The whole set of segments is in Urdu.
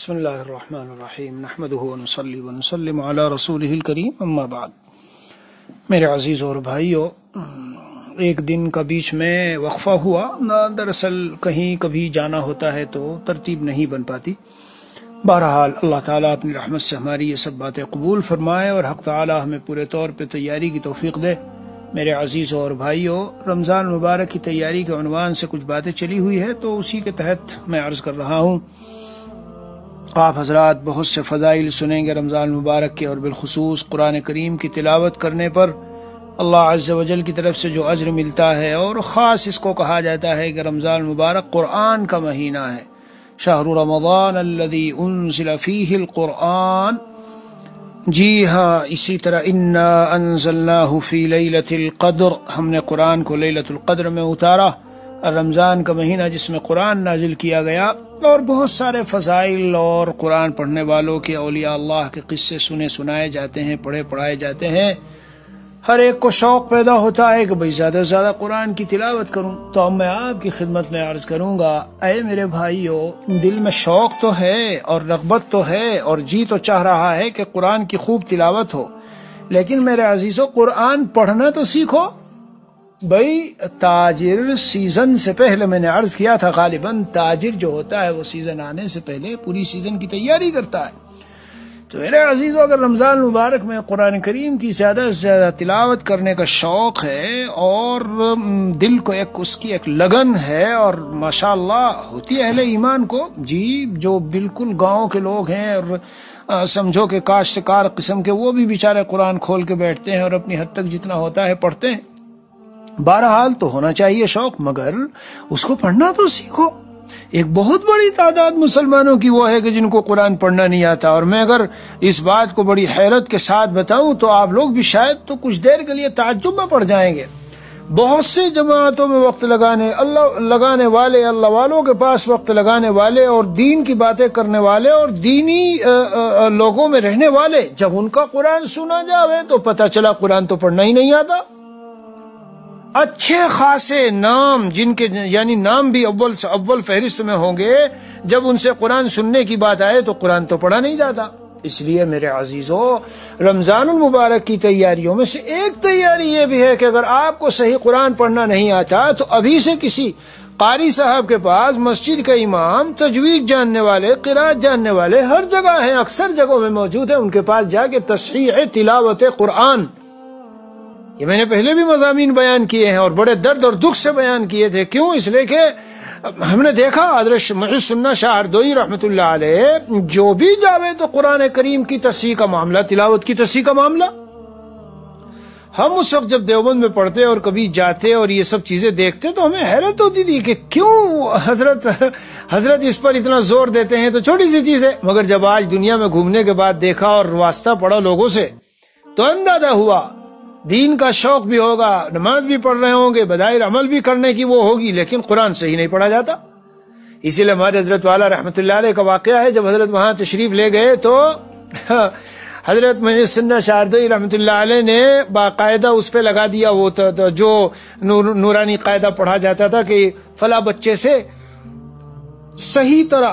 بسم اللہ الرحمن الرحیم نحمدہ ونصلی ونسلم علی رسولہ الکریم اما بعد۔ میرے عزیز اور بھائیو، ایک دن کا بیچ میں وقفہ ہوا، دراصل کہیں کبھی جانا ہوتا ہے تو ترتیب نہیں بن پاتی۔ بہرحال اللہ تعالیٰ اپنی رحمت سے ہماری یہ سب باتیں قبول فرمائے اور حق تعالیٰ ہمیں پورے طور پہ تیاری کی توفیق دے۔ میرے عزیزوں اور بھائیوں، رمضان مبارک کی تیاری کے عنوان سے کچھ باتیں چلی ہوئی ہے تو اسی کے تحت میں عرض کر رہا ہوں۔ آپ حضرات بہت سے فضائل سنیں گے رمضان مبارک کے، اور بالخصوص قرآن کریم کی تلاوت کرنے پر اللہ عز و جل کی طرف سے جو اجر ملتا ہے، اور خاص اس کو کہا جاتا ہے کہ رمضان مبارک قرآن کا مہینہ ہے۔ شہر رمضان الذی انزل فیہ القرآن، جی ہاں، اسی طرح انا انزلناہ فی لیلۃ القدر، ہم نے قرآن کو لیلۃ القدر میں اتارا، رمضان کا مہینہ جس میں قرآن نازل کیا گیا، اور بہت سارے فضائل اور قرآن پڑھنے والوں کے، اولیاء اللہ کے قصے سنائے جاتے ہیں، پڑھائے جاتے ہیں۔ ہر ایک کو شوق پیدا ہوتا ہے کہ بھئی زیادہ سے زیادہ قرآن کی تلاوت کروں۔ تو اب میں آپ کی خدمت میں عرض کروں گا، اے میرے بھائیو، دل میں شوق تو ہے اور رغبت تو ہے اور جی تو چاہ رہا ہے کہ قرآن کی خوب تلاوت ہو، لیکن میرے عزیزو قرآن پڑھنا تو سیکھو۔ بھئی تاجر سیزن سے پہلے، میں نے عرض کیا تھا، غالباً تاجر جو ہوتا ہے وہ سیزن آنے سے پہلے پوری سیزن کی تیاری کرتا ہے۔ تو میرے عزیزو، اگر رمضان مبارک میں قرآن کریم کی زیادہ سے زیادہ تلاوت کرنے کا شوق ہے اور دل کو اس کی ایک لگن ہے، اور ماشاءاللہ ہوتی ہے اہل ایمان کو، جی جو بالکل گاؤں کے لوگ ہیں اور سمجھو کہ کاشتکار قسم کے، وہ بھی بیچارے قرآن کھول کے بیٹھتے ہیں اور اپنی حد تک جتنا ہوتا ہے پڑھتے ہیں۔ بہرحال تو ہونا چاہیے شوق، مگر اس کو پڑھنا تو سیکھو۔ ایک بہت بڑی تعداد مسلمانوں کی وہ ہے کہ جن کو قرآن پڑھنا نہیں آتا، اور میں اگر اس بات کو بڑی حیرت کے ساتھ بتاؤں تو آپ لوگ بھی شاید تو کچھ دیر کے لیے تعجب میں پڑ جائیں گے۔ بہت سے جماعتوں میں وقت لگانے والے، اللہ والوں کے پاس وقت لگانے والے، اور دین کی باتیں کرنے والے اور دینی لوگوں میں رہنے والے، جب ان کا قرآن سنا جاوے تو پتہ چلا قرآن تو پڑھنا ہی نہیں آتا۔ اچھے خاصے نام، جن کے یعنی نام بھی اول فہرست میں ہوں گے، جب ان سے قرآن سننے کی بات آئے تو قرآن تو پڑھا نہیں جاتا۔ اس لیے میرے عزیزو، رمضان المبارک کی تیاریوں میں سے ایک تیاری یہ بھی ہے کہ اگر آپ کو صحیح قرآن پڑھنا نہیں آتا تو ابھی سے کسی قاری صاحب کے پاس، مسجد کے امام، تجوید جاننے والے، قرات جاننے والے ہر جگہ ہیں، اکثر جگہوں میں موجود ہیں، ان کے پاس جا کے تصحیح تلاوت قرآن، یہ میں نے پہلے بھی مضامین بیان کیے ہیں اور بڑے درد اور دکھ سے بیان کیے تھے۔ کیوں؟ اس لیے کہ ہم نے دیکھا حضرت محی السنہ شاہ اردوئی رحمۃ اللہ علیہ جو بھی جاوے تو قرآن کریم کی تصحیح کا معاملہ، تلاوت کی تصحیح کا معاملہ، ہم اس وقت جب دیوبند میں پڑھتے اور کبھی جاتے اور یہ سب چیزیں دیکھتے تو ہمیں حیرت ہوتی تھی کہ کیوں حضرت اس پر اتنا زور دیتے ہیں، تو چھوٹی سی چیز ہے، مگر جب آج دنیا میں گھومنے کے بعد دیکھا اور واسطہ پڑھا لوگوں سے تو اندازہ ہوا دین کا شوق بھی ہوگا، نماز بھی پڑھ رہے ہوں گے، بظاہر عمل بھی کرنے کی وہ ہوگی، لیکن قرآن صحیح نہیں پڑھا جاتا۔ اسی لیے ہمارے حضرت والا رحمۃ اللہ علیہ کا واقعہ ہے، جب حضرت وہاں تشریف لے گئے تو حضرت محی السنہ شاہ اردوئی رحمۃ اللہ علیہ نے باقاعدہ اس پہ لگا دیا، وہ جو نورانی قاعدہ پڑھا جاتا تھا کہ فلاں بچے سے صحیح طرح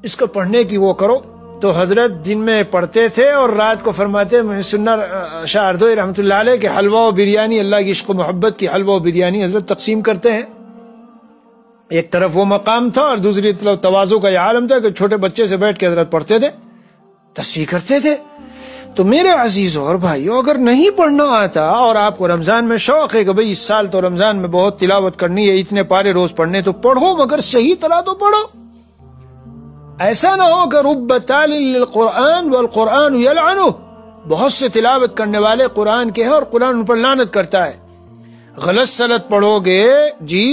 اس کو پڑھنے کی وہ کرو، تو حضرت دن میں پڑھتے تھے اور رات کو فرماتے محی السنہ شاہ اردوئی رحمۃ اللہ علیہ کہ حلوہ و بریانی، اللہ کی عشق و محبت کی حلوہ و بریانی حضرت تقسیم کرتے ہیں۔ ایک طرف وہ مقام تھا اور دوسری طرف تواضع کا یہ عالم تھا کہ چھوٹے بچے سے بیٹھ کے حضرت پڑھتے تھے، تصحیح کرتے تھے۔ تو میرے عزیزوں اور بھائیو، اگر نہیں پڑھنا آتا اور آپ کو رمضان میں شوق ہے کہ بھئی اس سال تو رمضان میں بہت تلاوت کرنی ہے، اتنے پارے روز پڑھنے، تو پڑھو، مگر صحیح طرح تو پڑھو۔ ایسا نہ ہو کہ رب تال للقرآن والقرآن یلعنہ، بہت سے تلاوت کرنے والے قرآن کے ہیں اور قرآن ان پر لعنت کرتا ہے۔ غلط سلط پڑھو گے، جی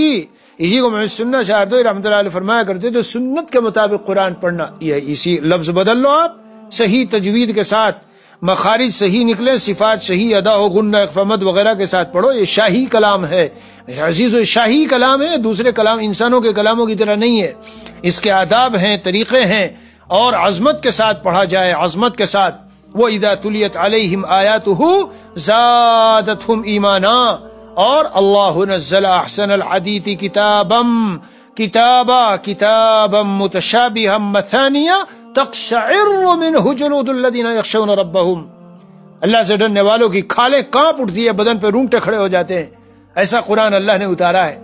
اسی کو محی السنہ شاہ اردوئی رحمۃ اللہ علیہ فرمایا کرتے تو سنت کے مطابق قرآن پڑھنا، یہ اسی لفظ بدل لو آپ، صحیح تجوید کے ساتھ، مخارج صحیح نکلے، صفات صحیح ادا ہو، غنہ اخفا مد وغیرہ کے ساتھ پڑھو۔ یہ شاہی کلام ہے میرے عزیزو، یہ شاہی کلام ہے، دوسرے کلام انسانوں کے کلاموں کی طرح نہیں ہے، اس کے آداب ہیں، طریقے ہیں، اور عظمت کے ساتھ پڑھا جائے، عظمت کے ساتھ۔ وَإِذَا تُلِيَتْ عَلَيْهِمْ آيَاتُهُ زَادَتْهُمْ إِيمَانًا، اور اللہ نزل احسن الحدیث کتابا متشابہا مثانیہ تقشعر منہ جلود الذین یخشون ربہم، اللہ سے ڈرنے والوں کی کھالیں کانپ اٹھتی ہے، بدن پہ رونگٹے کھڑے ہو جاتے ہیں. ایسا قرآن اللہ نے اتارا ہے.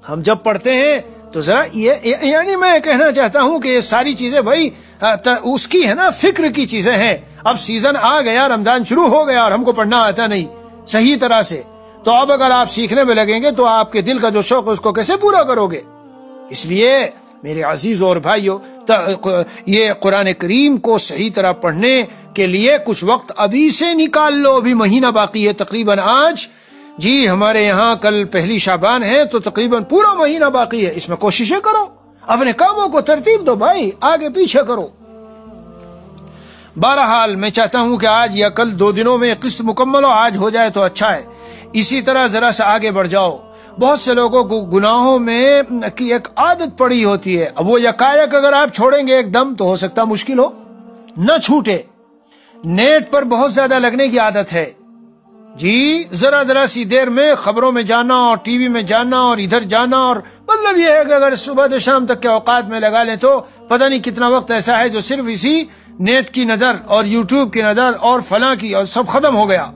ہم جب پڑھتے ہیں تو ذرا یعنی میں کہنا چاہتا ہوں کہ یہ ساری چیزیں بھائی اس کی ہے نا فکر کی چیزیں ہیں. اب سیزن آ گیا، رمضان شروع ہو گیا اور ہم کو پڑھنا آتا نہیں صحیح طرح سے، تو اب اگر آپ سیکھنے میں لگیں گے تو آپ کے دل کا جو شوق ہے اس کو کیسے پورا کرو گے؟ اس لیے میرے عزیزوں اور بھائیوں، یہ قرآن کریم کو صحیح طرح پڑھنے کے لیے کچھ وقت ابھی سے نکال لو. ابھی مہینہ باقی ہے تقریباً. آج جی ہمارے یہاں کل پہلی شعبان ہے تو تقریباً پورا مہینہ باقی ہے. اس میں کوششیں کرو، اپنے کاموں کو ترتیب دو بھائی، آگے پیچھے کرو. بہرحال میں چاہتا ہوں کہ آج یا کل 2 دنوں میں قسط مکمل ہو، آج ہو جائے تو اچھا ہے. اسی طرح ذرا سا آگے بڑھ جاؤ. بہت سے لوگوں کو گناہوں میں کی ایک عادت پڑی ہوتی ہے. اب وہ یکایک اگر آپ چھوڑیں گے ایک دم تو ہو سکتا مشکل ہو، نہ چھوٹے. نیٹ پر بہت زیادہ لگنے کی عادت ہے جی، ذرا سی دیر میں خبروں میں جانا اور ٹی وی میں جانا اور ادھر جانا، اور مطلب یہ ہے کہ اگر صبح سے شام تک کے اوقات میں لگا لیں تو پتہ نہیں کتنا وقت ایسا ہے جو صرف اسی نیٹ کی نظر اور یوٹیوب کی نظر اور فلاں کی، اور سب ختم ہو گیا.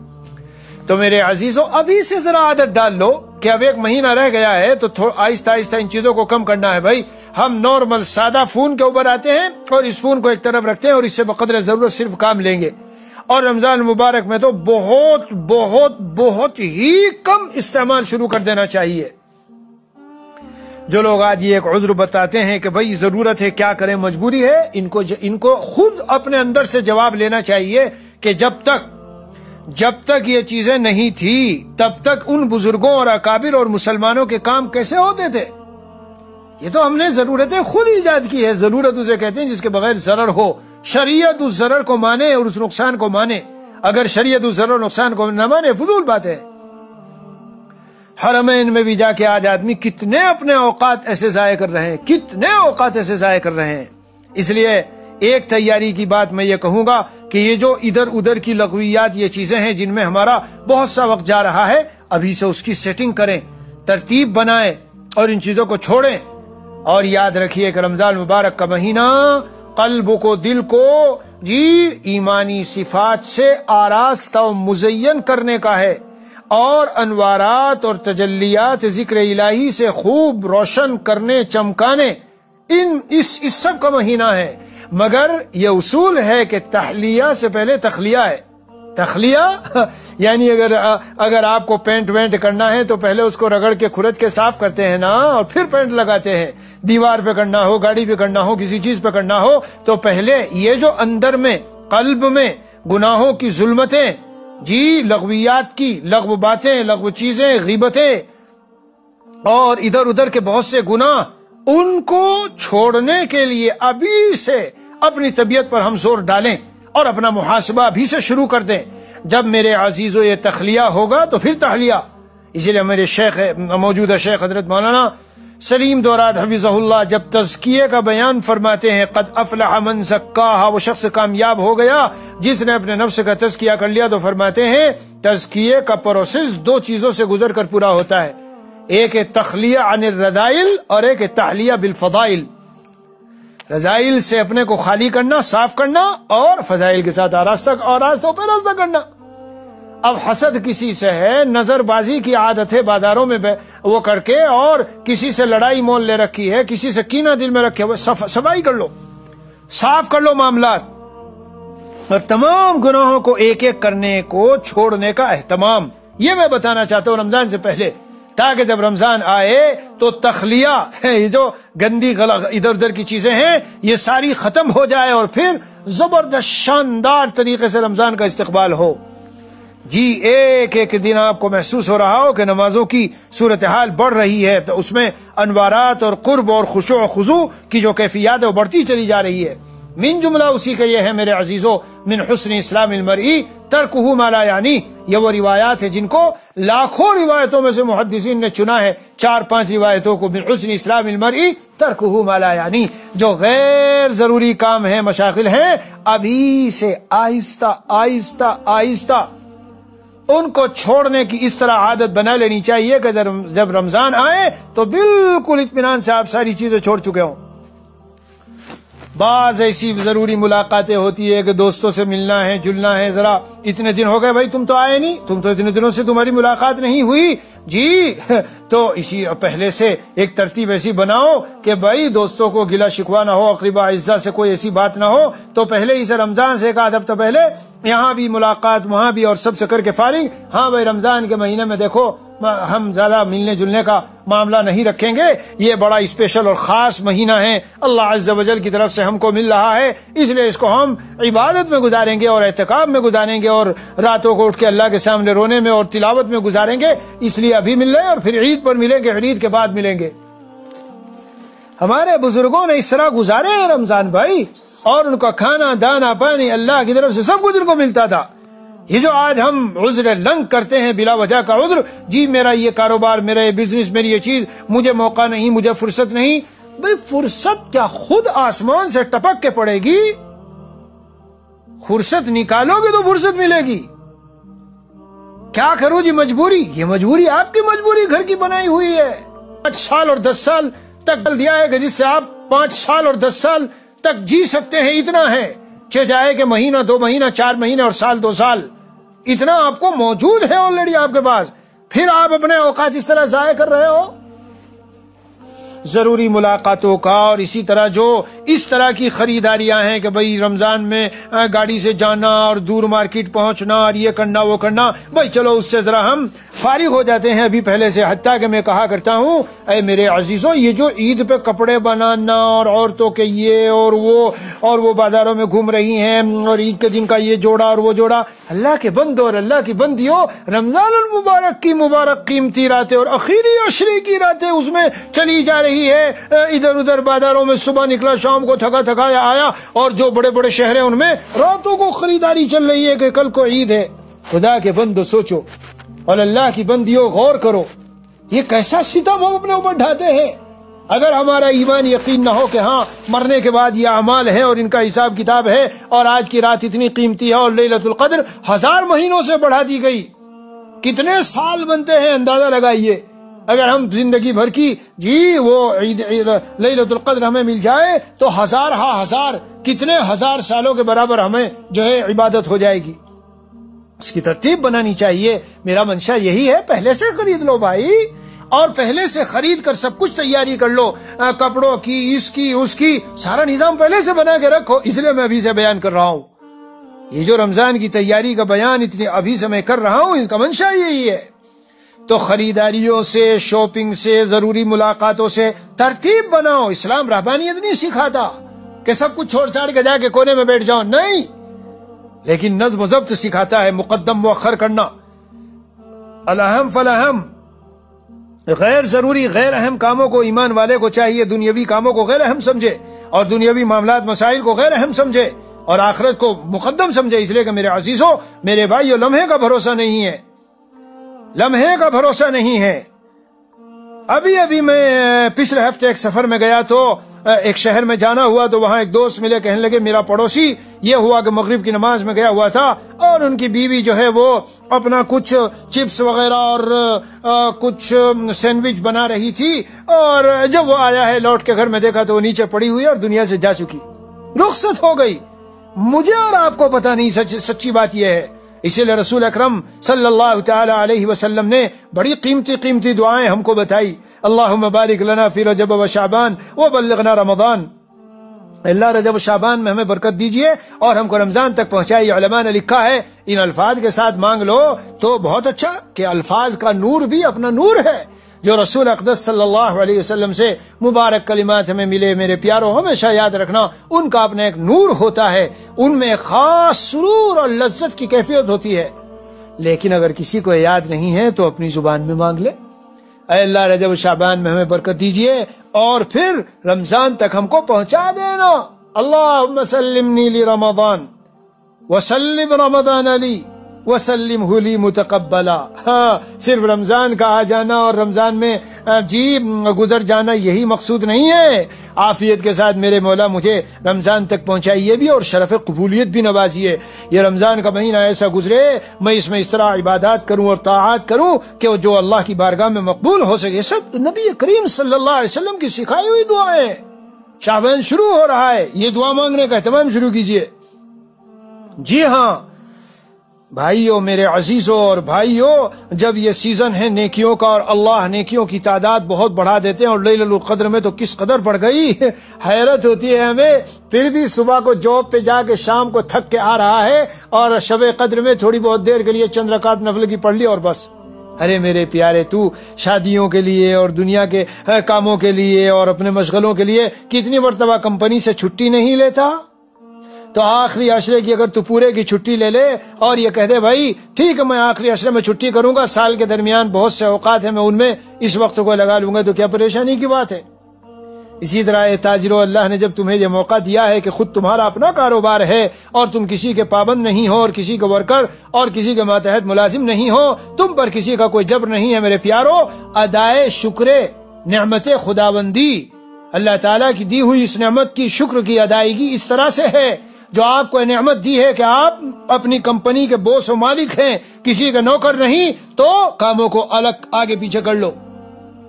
تو میرے عزیزوں ابھی سے ذرا عادت ڈال لو کہ اب 1 مہینہ رہ گیا ہے تو آہستہ آہستہ ان چیزوں کو کم کرنا ہے. بھائی ہم نارمل سادہ فون کے اوپر آتے ہیں اور اس فون کو ایک طرف رکھتے ہیں اور اس سے بقدر ضرورت صرف کام لیں گے. اور رمضان مبارک میں تو بہت بہت بہت ہی کم استعمال شروع کر دینا چاہیے. جو لوگ آج یہ ایک عذر بتاتے ہیں کہ بھائی ضرورت ہے کیا کریں مجبوری ہے، ان کو خود اپنے اندر سے جواب لینا چاہیے کہ جب تک یہ چیزیں نہیں تھی تب تک ان بزرگوں اور اکابر اور مسلمانوں کے کام کیسے ہوتے تھے؟ یہ تو ہم نے ضرورتیں خود ایجاد کی ہے. ضرورت اسے کہتے ہیں جس کے بغیر ضرر ہو. شریعت اس ضرر کو مانے اور اس نقصان کو مانے. اگر شریعت اس ضرر نقصان کو نہ مانے فضول بات ہے. حرمین میں بھی جا کے آج آدمی کتنے اپنے اوقات ایسے ضائع کر رہے ہیں. اس لیے ایک تیاری کی بات میں یہ کہوں گا کہ یہ جو ادھر ادھر کی لغویات، یہ چیزیں ہیں جن میں ہمارا بہت سا وقت جا رہا ہے، ابھی سے اس کی سیٹنگ کریں، ترتیب بنائیں اور ان چیزوں کو چھوڑیں. اور یاد رکھیے کہ رمضان مبارک کا مہینہ قلب کو، دل کو جی ایمانی صفات سے آراستہ و مزین کرنے کا ہے، اور انوارات اور تجلیات ذکر الہی سے خوب روشن کرنے، چمکانے، اس سب کا مہینہ ہے. مگر یہ اصول ہے کہ تحلیہ سے پہلے تخلیہ ہے. تخلیہ یعنی اگر آپ کو پینٹ وینٹ کرنا ہے تو پہلے اس کو رگڑ کے کھرچ کے صاف کرتے ہیں نا، اور پھر پینٹ لگاتے ہیں. دیوار پہ کرنا ہو، گاڑی پہ کرنا ہو، کسی چیز پہ کرنا ہو تو پہلے یہ جو اندر میں قلب میں گناہوں کی ظلمتیں، جی لغویات کی، لغو باتیں، لغو چیزیں، غیبتیں اور ادھر ادھر کے بہت سے گناہ، ان کو چھوڑنے کے لیے ابھی سے اپنی طبیعت پر ہم زور ڈالیں اور اپنا محاسبہ ابھی سے شروع کر دیں. جب میرے عزیزو یہ تخلیہ ہوگا تو پھر تحلیہ. اسی لیے میرے موجودہ شیخ حضرت مولانا سلیم دوراد حفظہ اللہ جب تزکیے کا بیان فرماتے ہیں، قد افلح من زکاہا، وہ شخص کامیاب ہو گیا جس نے اپنے نفس کا تزکیہ کر لیا، تو فرماتے ہیں تزکیے کا پروسیس 2 چیزوں سے گزر کر پورا ہوتا ہے. ایک ہے تخلیہ عن الرذائل اور ایک ہے تحلیہ بالفضائل. رذائل سے اپنے کو خالی کرنا، صاف کرنا، اور فضائل کے ساتھ آراستوں پہ راستہ کرنا. اب حسد کسی سے ہے، نظر بازی کی عادت ہے بازاروں میں وہ کر کے، اور کسی سے لڑائی مول لے رکھی ہے، کسی سے کینہ دل میں رکھے ہوئے، صفائی کر لو، صاف کر لو معاملات. اور تمام گناہوں کو ایک ایک کرنے کو چھوڑنے کا اہتمام، یہ میں بتانا چاہتا ہوں رمضان سے پہلے، تاکہ جب رمضان آئے تو تخلیہ یہ جو گندی ادھر ادھر کی چیزیں ہیں یہ ساری ختم ہو جائے اور پھر زبردست شاندار طریقے سے رمضان کا استقبال ہو. جی ایک ایک دن آپ کو محسوس ہو رہا ہو کہ نمازوں کی صورتحال بڑھ رہی ہے، تو اس میں انوارات اور قرب اور خشوع و خضوع کی جو کیفیات ہے وہ بڑھتی چلی جا رہی ہے. من جملہ اسی کا یہ ہے میرے عزیزو، من حسن اسلام المرئی ترکہ ما لا یعنی. یہ وہ روایات ہیں جن کو لاکھوں روایتوں میں سے محدثین نے چنا ہے 4-5 روایتوں کو، من حسن اسلام المرئی ترکہ ما لا یعنی. جو غیر ضروری کام ہیں، مشاغل ہیں، ابھی سے آہستہ آہستہ آہستہ ان کو چھوڑنے کی اس طرح عادت بنا لینی چاہیے کہ جب رمضان آئے تو بالکل اطمینان سے آپ ساری چیزیں چھوڑ چکے ہوں. بعض ایسی ضروری ملاقاتیں ہوتی ہے کہ دوستوں سے ملنا ہے جلنا ہے، ذرا اتنے دن ہو گئے بھائی تم تو آئے نہیں، تم تو اتنے دنوں سے تمہاری ملاقات نہیں ہوئی جی، تو اسی پہلے سے ایک ترتیب ایسی بناؤ کہ بھائی دوستوں کو گلا شکوا نہ ہو، اقربا اعزا سے کوئی ایسی بات نہ ہو، تو پہلے ہی سے رمضان سے ایک آدھ ہفتہ پہلے یہاں بھی ملاقات وہاں بھی اور سب سے کر کے فارغ، ہاں بھائی رمضان کے مہینے میں دیکھو ہم زیادہ ملنے جلنے کا معاملہ نہیں رکھیں گے، یہ بڑا اسپیشل اور خاص مہینہ ہے، اللہ عز و جل کی طرف سے ہم کو مل رہا ہے، اس لیے اس کو ہم عبادت میں گزاریں گے اور اعتکاف میں گزاریں گے اور راتوں کو اٹھ کے اللہ کے سامنے رونے میں اور تلاوت میں گزاریں گے، اس لیے ابھی مل رہے اور پھر عید پر ملیں گے، عید کے بعد ملیں گے۔ ہمارے بزرگوں نے اس طرح گزارے ہیں رمضان بھائی، اور ان کا کھانا دانا پانی اللہ کی طرف سے سب کچھ ان کو ملتا تھا۔ یہ جو آج ہم عذر لنگ کرتے ہیں بلا وجہ کا عذر، جی میرا یہ کاروبار، میرا یہ بزنس، میری یہ چیز، مجھے موقع نہیں، مجھے فرصت نہیں، بھئی فرصت کیا خود آسمان سے ٹپک کے پڑے گی؟ فرصت نکالو گے تو فرصت ملے گی۔ کیا کروں جی مجبوری، یہ مجبوری آپ کی مجبوری گھر کی بنائی ہوئی ہے، 5 سال اور 10 سال تک دیا ہے کہ جس سے آپ 5 سال اور 10 سال تک جی سکتے ہیں، اتنا ہے، چاہے کہ مہینہ 2 مہینہ 4 مہینے اور سال 2 سال، اتنا آپ کو موجود ہے آلریڈی آپ کے پاس، پھر آپ اپنے اوقات اس طرح ضائع کر رہے ہو۔ ضروری ملاقاتوں کا اور اسی طرح جو اس طرح کی خریداریاں ہیں کہ بھئی رمضان میں گاڑی سے جانا اور دور مارکیٹ پہنچنا اور یہ کرنا وہ کرنا، بھئی چلو اس سے ذرا ہم فارغ ہو جاتے ہیں ابھی پہلے سے، حتیٰ کہ میں کہا کرتا ہوں اے میرے عزیزوں، یہ جو عید پہ کپڑے بنانا اور عورتوں کے یہ اور وہ بازاروں میں گھوم رہی ہیں اور عید کے دن کا یہ جوڑا اور وہ جوڑا، اللہ کے بندو اور اللہ کی بندیوں، رمضان المبارک کی مبارک قیمتی راتیں اور اخیری عشرے کی راتیں اس میں چلی جا رہی ہے، ادھر ادھر بازاروں میں صبح نکلا شام کو تھکا تھکایا آیا، اور جو بڑے بڑے شہر ہیں ان میں راتوں کو خریداری چل رہی ہے کہ کل کو عید ہے۔ خدا کے بندو سوچو اور اللہ کی بندیوں غور کرو، یہ کیسا ستم ہم اپنے اوپر ڈھاتے ہیں۔ اگر ہمارا ایمان یقین نہ ہو کہ ہاں مرنے کے بعد یہ اعمال ہے اور ان کا حساب کتاب ہے اور آج کی رات اتنی قیمتی ہے اور لیلۃ القدر 1000 مہینوں سے بڑھا دی گئی، کتنے سال بنتے ہیں اندازہ لگائیے۔ اگر ہم زندگی بھر کی جی وہ لیلۃ القدر ہمیں مل جائے تو 1000 کتنے 1000 سالوں کے برابر ہمیں جو ہے عبادت ہو جائے گی۔ اس کی ترتیب بنانی چاہیے، میرا منشا یہی ہے، پہلے سے خرید لو بھائی، اور پہلے سے خرید کر سب کچھ تیاری کر لو، کپڑوں کی، اس کی اس کی، سارا نظام پہلے سے بنا کے رکھو۔ اس لیے میں ابھی سے بیان کر رہا ہوں، یہ جو رمضان کی تیاری کا بیان اتنی ابھی سے میں کر رہا ہوں، اس کا منشا یہی ہے۔ تو خریداریوں سے، شاپنگ سے، ضروری ملاقاتوں سے ترتیب بناؤ۔ اسلام رہبانیت نہیں سکھاتا کہ سب کچھ چھوڑ چھاڑ کے جا کے کونے میں بیٹھ جاؤ، نہیں، لیکن نظم و ضبط سکھاتا ہے، مقدم مؤخر کرنا، الاہم فلاہم، غیر ضروری غیر اہم کاموں کو ایمان والے کو چاہیے دنیاوی کاموں کو غیر اہم سمجھے اور دنیاوی معاملات مسائل کو غیر اہم سمجھے اور آخرت کو مقدم سمجھے۔ اس لیے کہ میرے عزیزوں، میرے بھائیو، لمحے کا بھروسہ نہیں ہے، لمحے کا بھروسہ نہیں ہے۔ ابھی میں پچھلے ہفتے ایک سفر میں گیا تو ایک شہر میں جانا ہوا تو وہاں ایک دوست ملے، کہنے لگے میرا پڑوسی یہ ہوا کہ مغرب کی نماز میں گیا ہوا تھا اور ان کی بیوی جو ہے وہ اپنا کچھ چپس وغیرہ اور کچھ سینڈوچ بنا رہی تھی، اور جب وہ آیا ہے لوٹ کے گھر میں دیکھا تو وہ نیچے پڑی ہوئی اور دنیا سے جا چکی، رخصت ہو گئی۔ مجھے اور آپ کو پتہ نہیں، سچی بات یہ ہے۔ اسی لیے رسول اکرم صلی اللہ تعالی علیہ وسلم نے بڑی قیمتی دعائیں ہم کو بتائی، اللہم بارک لنا فی رجب و شعبان وبلغنا رمضان، اللہ رجب و شعبان میں ہمیں برکت دیجئے اور ہم کو رمضان تک پہنچائیے۔ علماء نے لکھا ہے ان الفاظ کے ساتھ مانگ لو تو بہت اچھا، کہ الفاظ کا نور بھی اپنا نور ہے، جو رسول اقدس صلی اللہ علیہ وسلم سے مبارک کلمات ہمیں ملے، میرے پیاروں ہمیشہ یاد رکھنا، ان کا اپنا ایک نور ہوتا ہے، ان میں خاص سرور اور لذت کی کیفیت ہوتی ہے۔ لیکن اگر کسی کو یاد نہیں ہے تو اپنی زبان میں مانگ لے، اے اللہ رجب و شعبان میں ہمیں برکت دیجئے اور پھر رمضان تک ہم کو پہنچا دینا۔ اللہم سلمنی لرمضان وسلم رمضان علی وسلمہ لی متقبلا۔ ہاں، صرف رمضان کا آ جانا اور رمضان میں جی گزر جانا یہی مقصود نہیں ہے، عافیت کے ساتھ میرے مولا مجھے رمضان تک پہنچائیے بھی اور شرف قبولیت بھی نوازیے۔ یہ رمضان کا مہینہ ایسا گزرے میں اس میں اس طرح عبادات کروں اور طاعات کروں کہ جو اللہ کی بارگاہ میں مقبول ہو سکے۔ سب نبی کریم صلی اللہ علیہ وسلم کی سکھائی ہوئی دعائیں، شعبان شروع ہو رہا ہے، یہ دعا مانگنے کا اہتمام شروع کیجئے۔ جی ہاں بھائیو، میرے عزیزوں اور بھائیو، جب یہ سیزن ہے نیکیوں کا اور اللہ نیکیوں کی تعداد بہت بڑھا دیتے ہیں، اور لیلۃ القدر میں تو کس قدر بڑھ گئی، حیرت ہوتی ہے ہمیں۔ پھر بھی صبح کو جاب پہ جا کے شام کو تھک کے آ رہا ہے، اور شب قدر میں تھوڑی بہت دیر کے لیے چند رکعت نفل کی پڑھ لی اور بس۔ ارے میرے پیارے، تو شادیوں کے لیے اور دنیا کے کاموں کے لیے اور اپنے مشغلوں کے لیے کتنی مرتبہ کمپنی سے چھٹی نہیں لیتا؟ تو آخری عشرے کی اگر تو پورے کی چھٹی لے لے اور یہ کہہ دے بھائی ٹھیک ہے میں آخری عشرے میں چھٹی کروں گا، سال کے درمیان بہت سے اوقات ہیں میں ان میں اس وقت کو لگا لوں گا، تو کیا پریشانی کی بات ہے؟ اسی طرح اے تاجرو، اللہ نے جب تمہیں یہ موقع دیا ہے کہ خود تمہارا اپنا کاروبار ہے اور تم کسی کے پابند نہیں ہو اور کسی کے ورکر اور کسی کے ماتحت ملازم نہیں ہو، تم پر کسی کا کوئی جبر نہیں ہے، میرے پیارو، ادائے شکر نعمت خداوندی، اللہ تعالیٰ کی دی ہوئی اس نعمت کی شکر کی ادائیگی اس طرح سے ہے، جو آپ کو نعمت دی ہے کہ آپ اپنی کمپنی کے بوس و مالک ہیں، کسی کا نوکر نہیں، تو کاموں کو الگ آگے پیچھے کر لو،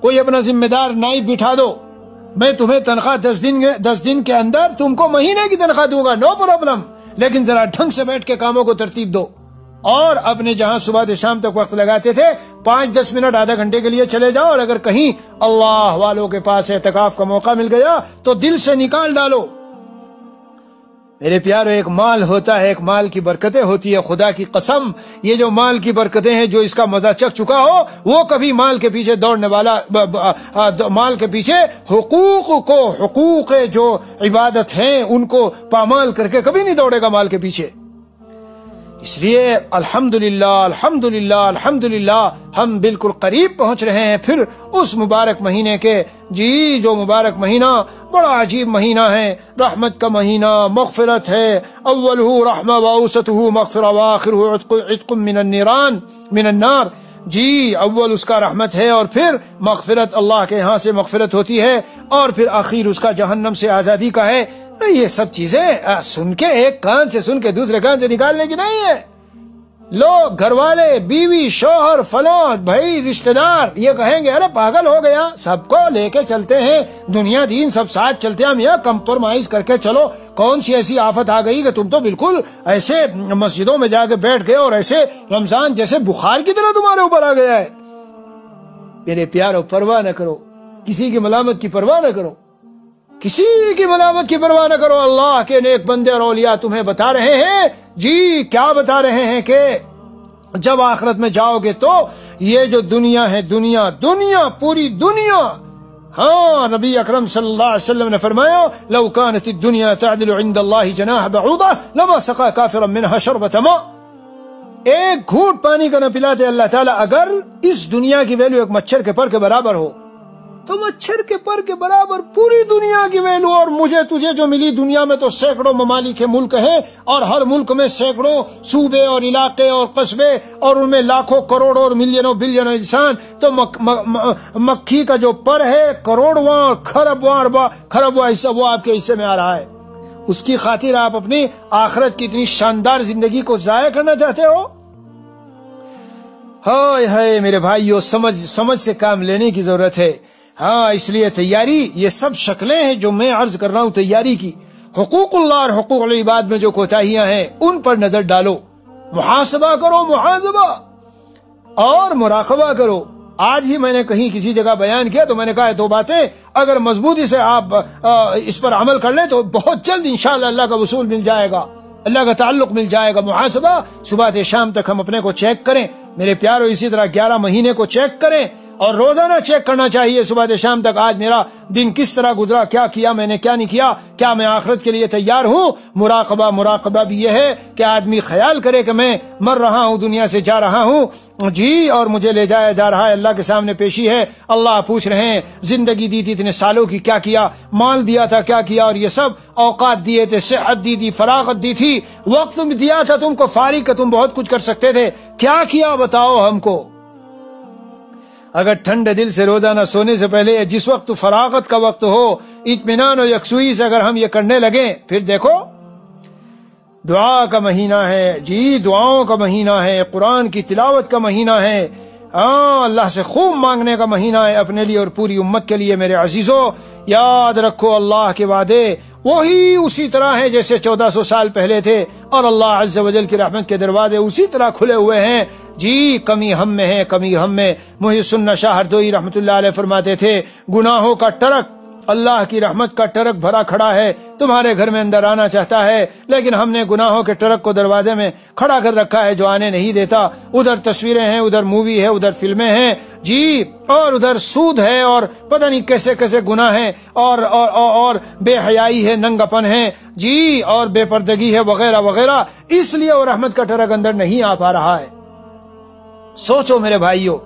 کوئی اپنا ذمہ دار نائب بٹھا دو، میں تمہیں تنخواہ 10 دن کے اندر تم کو مہینے کی تنخواہ دوں گا، نو پرابلم، لیکن ذرا ڈھنگ سے بیٹھ کے کاموں کو ترتیب دو، اور اپنے جہاں صبح سے شام تک وقت لگاتے تھے 5-10 منٹ آدھا گھنٹے کے لیے چلے جاؤ، اور اگر کہیں اللہ والوں کے پاس اعتکاف کا موقع مل گیا تو دل سے نکال ڈالو۔ میرے پیارو، ایک مال ہوتا ہے، ایک مال کی برکتیں ہوتی ہے، خدا کی قسم یہ جو مال کی برکتیں ہیں، جو اس کا مزہ چکھ چکا ہو وہ کبھی مال کے پیچھے دوڑنے والا، مال کے پیچھے حقوق جو عبادت ہیں ان کو پامال کر کے کبھی نہیں دوڑے گا مال کے پیچھے۔ اس لیے الحمدللہ الحمدللہ الحمدللہ ہم بالکل قریب پہنچ رہے ہیں پھر اس مبارک مہینے کے، جی جو مبارک مہینہ بڑا عجیب مہینہ ہے، رحمت کا مہینہ، مغفرت ہے، اولہ رحمہ واوسطہ مغفرہ واخرہ عتق من النار، جی اول اس کا رحمت ہے اور پھر مغفرت، اللہ کے ہاں سے مغفرت ہوتی ہے، اور پھر آخر اس کا جہنم سے آزادی کا ہے۔ یہ سب چیزیں سن کے ایک کان سے سن کے دوسرے کان سے نکالنے کی نہیں ہے۔ لوگ، گھر والے، بیوی، شوہر، فلاں بھائی، رشتہ دار یہ کہیں گے ارے پاگل ہو گیا، سب کو لے کے چلتے ہیں، دنیا دین سب ساتھ چلتے ہیں، ہم یہ کمپرومائز کر کے چلو، کون سی ایسی آفت آ گئی کہ تم تو بالکل ایسے مسجدوں میں جا کے بیٹھ گئے اور ایسے رمضان جیسے بخار کی طرح تمہارے اوپر آ گیا ہے۔ میرے پیارو، پرواہ نہ کرو، کسی کی ملامت کی پرواہ نہ کرو، کسی کی ملامت کی پرواہ نہ کرو، اللہ کے نیک بندے اور اولیاء تمہیں بتا رہے ہیں، جی کیا بتا رہے ہیں کہ جب آخرت میں جاؤ گے تو یہ جو دنیا ہے، دنیا پوری دنیا، ہاں نبی اکرم صلی اللہ علیہ وسلم نے فرمایا لو كانت الدنيا تعدل عند الله جناح بعوضة لما سقى كافرا منها شربة ماء، ایک گھونٹ پانی کا نہ پلاتے اللہ تعالیٰ، اگر اس دنیا کی ویلو ایک مچھر کے پر کے برابر ہو تو مچھر کے پر کے برابر پوری دنیا کی ویلو، اور مجھے تجھے جو ملی دنیا میں تو سینکڑوں ممالک ملک ہیں، اور ہر ملک میں سینکڑوں صوبے اور علاقے اور قصبے، اور ان میں لاکھوں کروڑوں اور ملینوں بلینوں انسان، تو مکھی کا جو پر ہے کروڑواں اور خربواں حصہ وہ آپ کے حصے میں آ رہا ہے، اس کی خاطر آپ اپنی آخرت کی اتنی شاندار زندگی کو ضائع کرنا چاہتے ہو؟ ہائے ہائے میرے بھائیو، سمجھ سے کام لینے کی ضرورت ہے۔ ہاں اس لیے تیاری، یہ سب شکلیں ہیں جو میں عرض کر رہا ہوں تیاری کی، حقوق اللہ اور حقوق العباد میں جو کوتاہیاں ہیں ان پر نظر ڈالو، محاسبہ کرو، محاسبہ اور مراقبہ کرو۔ آج ہی میں نے کہیں کسی جگہ بیان کیا تو میں نے کہا 2 باتیں اگر مضبوطی سے آپ اس پر عمل کر لیں تو بہت جلد انشاءاللہ اللہ کا وصول مل جائے گا، اللہ کا تعلق مل جائے گا۔ محاسبہ، صبح سے شام تک ہم اپنے کو چیک کریں میرے پیارو، اسی طرح 11 مہینے کو چیک کریں، اور روزانہ چیک کرنا چاہیے صبح سے شام تک، آج میرا دن کس طرح گزرا، کیا کیا میں نے، کیا نہیں کیا، کیا میں آخرت کے لیے تیار ہوں۔ مراقبہ بھی یہ ہے کہ آدمی خیال کرے کہ میں مر رہا ہوں، دنیا سے جا رہا ہوں، جی اور مجھے لے جایا جا رہا ہے، اللہ کے سامنے پیشی ہے، اللہ پوچھ رہے ہیں زندگی دی تھی اتنے سالوں کی کیا کیا، مال دیا تھا کیا کیا، اور یہ سب اوقات دیے تھے، صحت دی تھی، فراغت دی تھی، وقت دیا تھا تم کو فارغ کہ تم بہت کچھ کر سکتے تھے، کیا کیا بتاؤ ہم کو۔ اگر ٹھنڈے دل سے روزانہ سونے سے پہلے جس وقت فراغت کا وقت ہو، اطمینان و یکسوئی سے اگر ہم یہ کرنے لگیں، پھر دیکھو دعا کا مہینہ ہے، جی دعاؤں کا مہینہ ہے، قرآن کی تلاوت کا مہینہ ہے، ہاں اللہ سے خوب مانگنے کا مہینہ ہے اپنے لیے اور پوری امت کے لیے۔ میرے عزیزو یاد رکھو اللہ کے وعدے وہی اسی طرح ہیں جیسے 1400 سال پہلے تھے، اور اللہ عز و جل کی رحمت کے دروازے اسی طرح کھلے ہوئے ہیں۔ جی کمی ہم میں ہے، کمی ہم میں۔ محی السنہ شاہ ہردوئی رحمت اللہ علیہ فرماتے تھے گناہوں کا ٹرک اللہ کی رحمت کا ٹرک بھرا کھڑا ہے، تمہارے گھر میں اندر آنا چاہتا ہے، لیکن ہم نے گناہوں کے ٹرک کو دروازے میں کھڑا کر رکھا ہے جو آنے نہیں دیتا۔ ادھر تصویریں ہیں، ادھر مووی ہے، ادھر فلمیں ہیں جی، اور ادھر سود ہے، اور پتہ نہیں کیسے کیسے گناہ ہیں، اور بے حیائی ہے، ننگپن ہے جی، اور بے پردگی ہے، وغیرہ وغیرہ۔ اس لیے وہ رحمت کا ٹرک اندر نہیں آ پا رہا ہے۔ سوچو میرے بھائیو،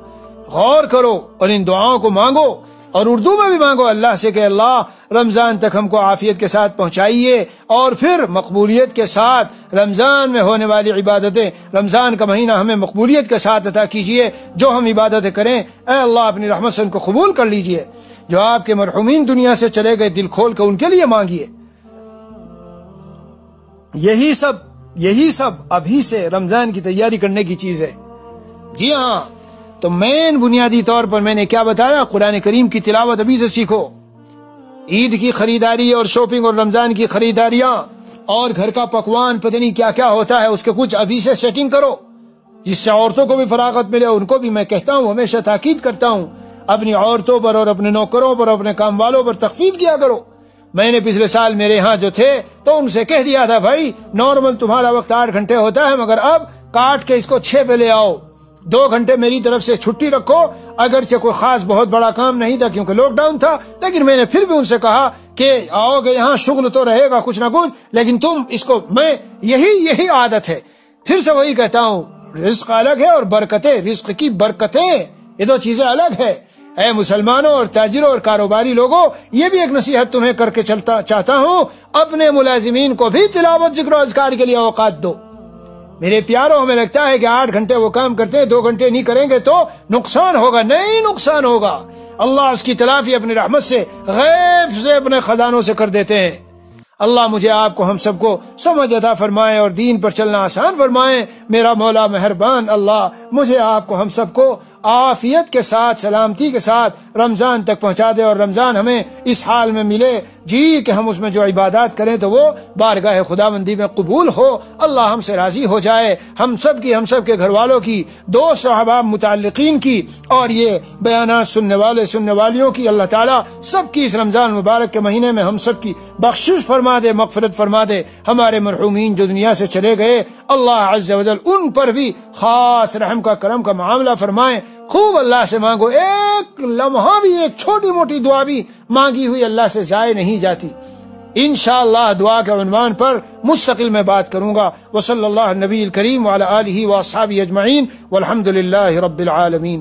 غور کرو اور ان دعاؤں کو مانگو، اور اردو میں بھی مانگو اللہ سے کہ اللہ رمضان تک ہم کو عافیت کے ساتھ پہنچائیے، اور پھر مقبولیت کے ساتھ رمضان میں ہونے والی عبادتیں، رمضان کا مہینہ ہمیں مقبولیت کے ساتھ عطا کیجیے۔ جو ہم عبادتیں کریں اے اللہ اپنی رحمت سے ان کو قبول کر لیجیے۔ جو آپ کے مرحومین دنیا سے چلے گئے دل کھول کر ان کے لیے مانگیے۔ یہی سب ابھی سے رمضان کی تیاری کرنے کی چیز ہے۔ جی ہاں، تو مین بنیادی طور پر میں نے کیا بتایا؟ قرآن کریم کی تلاوت ابھی سے سیکھو، عید کی خریداری اور شاپنگ اور رمضان کی خریداریاں اور گھر کا پکوان پتہ نہیں کیا کیا ہوتا ہے، اس کے کچھ ابھی سے سیٹنگ کرو، جس سے عورتوں کو بھی فراغت ملے۔ ان کو بھی میں کہتا ہوں، ہمیشہ تاکید کرتا ہوں، اپنی عورتوں پر اور اپنے نوکروں پر، اپنے کام والوں پر تخفیف کیا کرو۔ میں نے پچھلے سال میرے ہاں جو تھے تو ان سے کہہ دیا تھا بھائی نارمل تمہارا وقت 8 گھنٹے ہوتا ہے، مگر اب کاٹ کے اس کو 6 پہ لے آؤ، 2 گھنٹے میری طرف سے چھٹی رکھو۔ اگرچہ کوئی خاص بہت بڑا کام نہیں تھا کیونکہ لاک ڈاؤن تھا، لیکن میں نے پھر بھی ان سے کہا کہ آؤ گے یہاں شغل تو رہے گا کچھ نہ کچھ، لیکن تم اس کو، میں یہی عادت ہے۔ پھر سے وہی کہتا ہوں، رزق الگ ہے اور برکتیں، رزق کی برکتیں یہ دو چیزیں الگ ہے۔ اے مسلمانوں اور تاجروں اور کاروباری لوگوں، یہ بھی ایک نصیحت تمہیں کر کے چاہتا ہوں، اپنے ملازمین کو بھی تلاوت ذکر و اذکار کے لیے اوقات دو۔ میرے پیاروں، ہمیں لگتا ہے کہ 8 گھنٹے وہ کام کرتے ہیں، 2 گھنٹے نہیں کریں گے تو نقصان ہوگا۔ نہیں، نقصان ہوگا۔ اللہ اس کی تلافی اپنی رحمت سے، غیب سے، اپنے خزانوں سے کر دیتے ہیں۔ اللہ مجھے آپ کو، ہم سب کو سمجھ عطا فرمائے اور دین پر چلنا آسان فرمائے۔ میرا مولا مہربان اللہ مجھے آپ کو، ہم سب کو عافیت کے ساتھ، سلامتی کے ساتھ رمضان تک پہنچا دے، اور رمضان ہمیں اس حال میں ملے جی کہ ہم اس میں جو عبادات کریں تو وہ بارگاہ خداوندی میں قبول ہو، اللہ ہم سے راضی ہو جائے، ہم سب کی، ہم سب کے گھر والوں کی، دوست احباب متعلقین کی، اور یہ بیانات سننے والے سننے والیوں کی، اللہ تعالیٰ سب کی اس رمضان مبارک کے مہینے میں ہم سب کی بخشش فرما دے، مغفرت فرما دے۔ ہمارے مرحومین جو دنیا سے چلے گئے اللہ عز و جل ان پر بھی خاص رحم کا، کرم کا معاملہ فرمائے۔ خوب اللہ سے مانگو، ایک لمحہ بھی، ایک چھوٹی موٹی دعا بھی مانگی ہوئی اللہ سے ضائع نہیں جاتی۔ انشاءاللہ دعا کے عنوان پر مستقل میں بات کروں گا۔ وصلی اللہ نبی الکریم وعلی آلہ واصحابہ اجمعین والحمد للہ رب العالمین۔